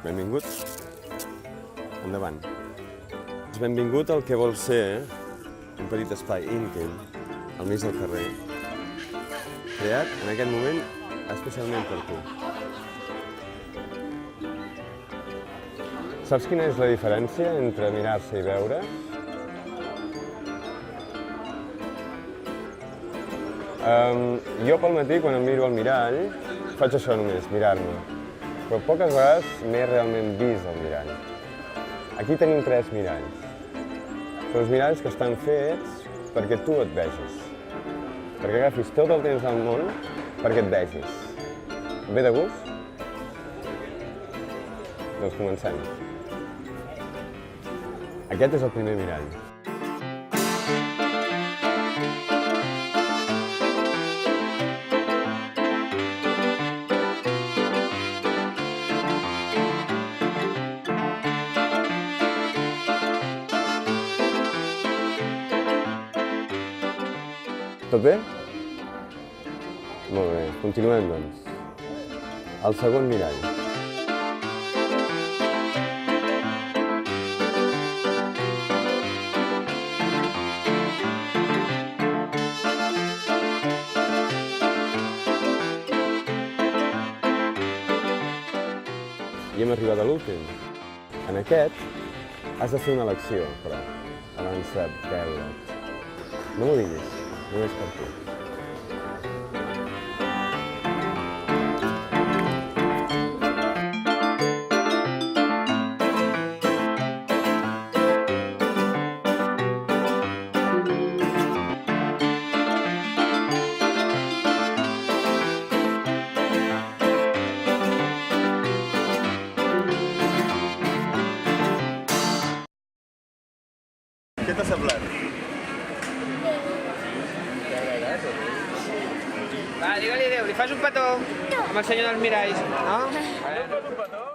Benvingut. Endavant. Benvingut al que vol ser un petit espai íntim al mig del carrer, creat en aquest moment especialment per tu. Saps quina és la diferència entre mirar-se i veure? Jo pel matí, quan em miro al mirall, faig això només, mirar-me. Però poques vegades m'he realment vist al mirall. Aquí tenim 3 miralls. Són uns miralls que estan fets perquè tu et vegis. Perquè agafis tot el temps del món perquè et vegis. Ve de gust? Doncs comencem. Aquest és el primer mirall. Tot bé? Molt bé, continuem, doncs. El segon mirall. I hem arribat a l'últim. En aquest has de fer una elecció, però, abans de veure't. No m'ho diguis. Només per tu. Què t'ha semblat? Va, digue-li adéu, li fas un petó amb el senyor dels miralls, no? No em fas un petó?